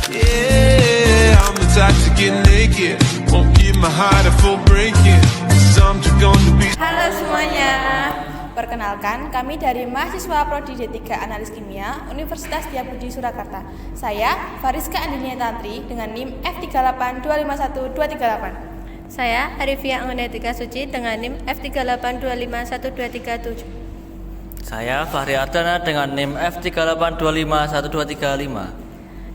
Yeah, I'm the type to get naked, won't give my heart a full breaking, 'cause I'm just gonna be. Halo semuanya, perkenalkan kami dari mahasiswa Prodi D3 Analis Kimia Universitas Setiabudi Surakarta. Saya Fariska Andinia Tantri dengan NIM F38251-238. Saya Arifia Anggenetika Suci dengan NIM F38251-237. Saya Fahri Ardana dengan NIM F38251-235.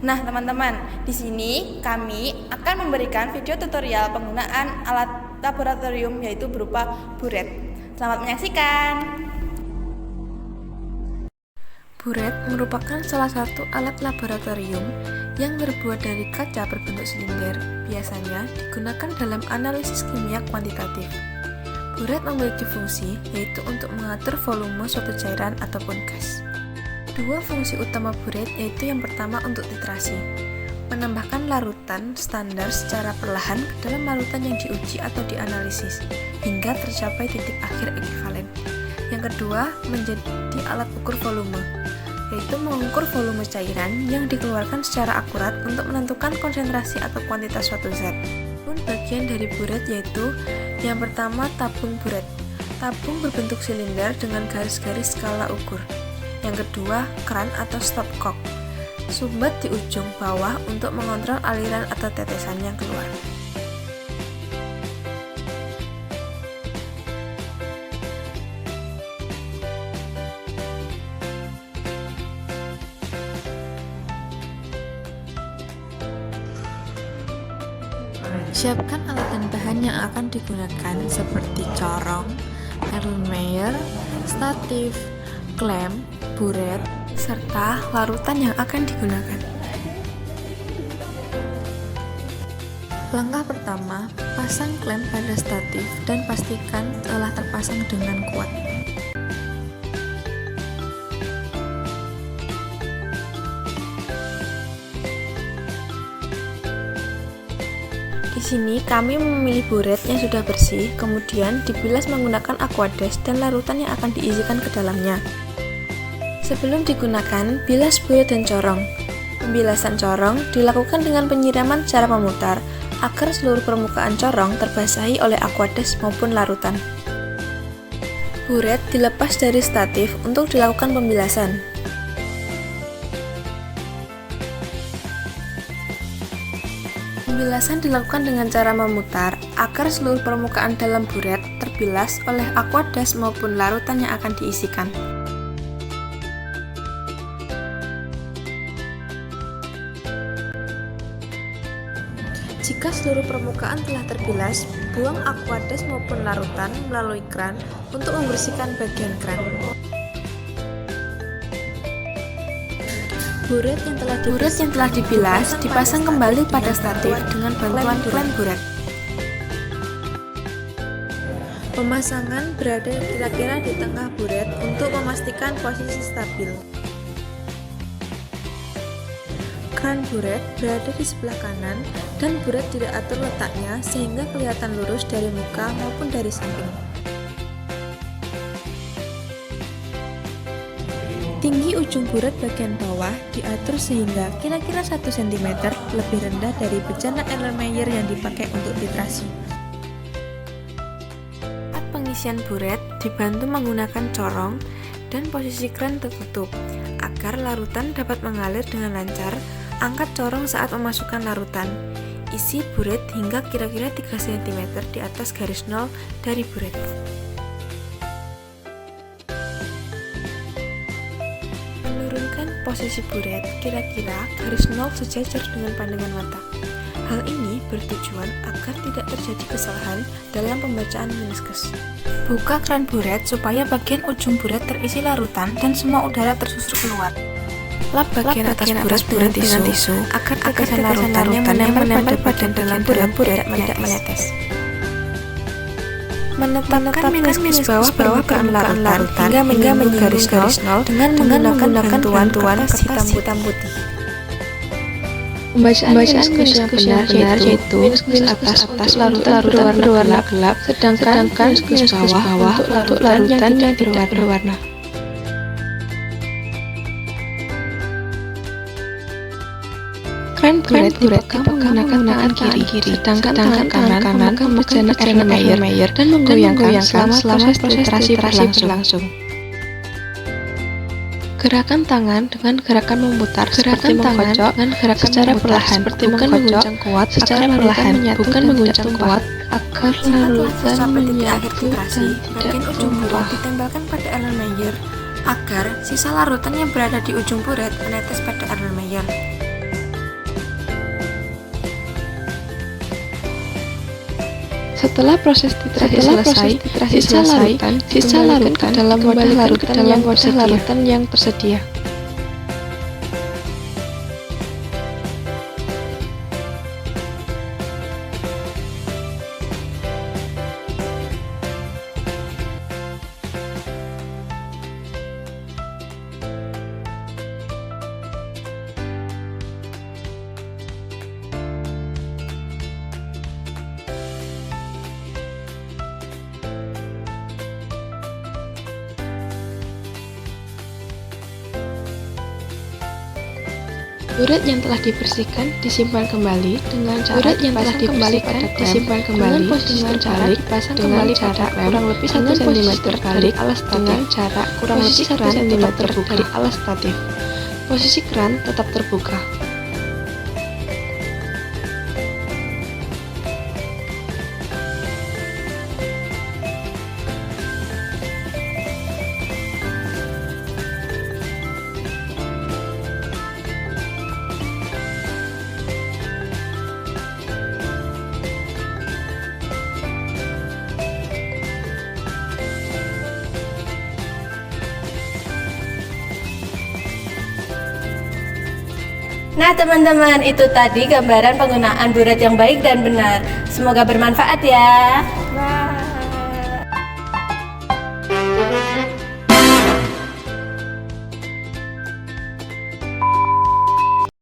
Nah teman-teman, di sini kami akan memberikan video tutorial penggunaan alat laboratorium yaitu berupa buret. Selamat menyaksikan. Buret merupakan salah satu alat laboratorium yang terbuat dari kaca berbentuk silinder, biasanya digunakan dalam analisis kimia kuantitatif. Buret memiliki fungsi yaitu untuk mengatur volume suatu cairan ataupun gas. Dua fungsi utama buret yaitu yang pertama untuk titrasi, menambahkan larutan standar secara perlahan ke dalam larutan yang diuji atau dianalisis hingga tercapai titik akhir ekivalen. Yang kedua, menjadi alat ukur volume, yaitu mengukur volume cairan yang dikeluarkan secara akurat untuk menentukan konsentrasi atau kuantitas suatu zat. Pun bagian dari buret yaitu yang pertama tabung buret. Tabung berbentuk silinder dengan garis-garis skala ukur. Yang kedua, keran atau stopcock, sumbat di ujung bawah untuk mengontrol aliran atau tetesan yang keluar. Siapkan alat dan bahan yang akan digunakan seperti corong, Erlenmeyer, statif, klem, buret, serta larutan yang akan digunakan. Langkah pertama, pasang klem pada statif dan pastikan telah terpasang dengan kuat. Di sini kami memilih buret yang sudah bersih, kemudian dibilas menggunakan aquades dan larutan yang akan diisikan ke dalamnya. Sebelum digunakan, bilas buret dan corong. Pembilasan corong dilakukan dengan penyiraman secara memutar agar seluruh permukaan corong terbasahi oleh aquades maupun larutan. Buret dilepas dari statif untuk dilakukan pembilasan. Pembilasan dilakukan dengan cara memutar agar seluruh permukaan dalam buret terbilas oleh aquades maupun larutan yang akan diisikan. Jika seluruh permukaan telah terbilas, buang aquades maupun larutan melalui kran untuk membersihkan bagian kran. Buret yang telah dibilas dipasang kembali pada statif dengan bantuan klem buret. Pemasangan berada kira-kira di tengah buret untuk memastikan posisi stabil. Kran buret berada di sebelah kanan dan buret tidak atur letaknya sehingga kelihatan lurus dari muka maupun dari samping. Tinggi ujung buret bagian bawah diatur sehingga kira-kira 1 cm lebih rendah dari bejana Erlenmeyer yang dipakai untuk titrasi. Saat pengisian buret dibantu menggunakan corong dan posisi kran tertutup agar larutan dapat mengalir dengan lancar. Angkat corong saat memasukkan larutan. Isi buret hingga kira-kira 3 cm di atas garis nol dari buret. Menurunkan posisi buret kira-kira garis nol sejajar dengan pandangan mata. Hal ini bertujuan agar tidak terjadi kesalahan dalam pembacaan meniskus. Buka kran buret supaya bagian ujung buret terisi larutan dan semua udara tersusur keluar. Lap bagian atas buret dengan tisu agar tetesan larutan yang menempel pada dalam buret tidak menetes. Menetapkan minus bawah permukaan larutan hingga menyinggung garis nol dengan menggunakan bantuan kertas hitam putih. Pembacaan meniskus yang benar yaitu meniskus atas larutan berwarna gelap, sedangkan meniskus bawah untuk larutan yang tidak berwarna. Fan buret dipegang menggunakan tangan kiri, sedangkan tangan kanan memegang Erlenmeyer dan menggoyangkan selama proses literasi berlangsung. Gerakan tangan dengan gerakan memutar seperti mengkocok dengan gerakan secara perlahan, bukan mengguncang kuat secara perlahan, bukan mengguncang kuat agar larutan menyatu dan Bagian tidak ujung buret tumpah. ditempelkan pada Erlenmeyer agar sisa larutan yang berada di ujung buret menetes pada Erlenmeyer. Setelah proses titrasi selesai, sisa larutan ke dalam wadah larutan yang tersedia. Buret yang telah dibersihkan disimpan kembali dengan cara dipasang kembali dengan cara dipasang kembali pada kurang lebih 1 cm balik alas dengan jarak kurang lebih 1 cm dari alas statif. Posisi keran tetap terbuka. Nah teman-teman, itu tadi gambaran penggunaan buret yang baik dan benar. Semoga bermanfaat ya.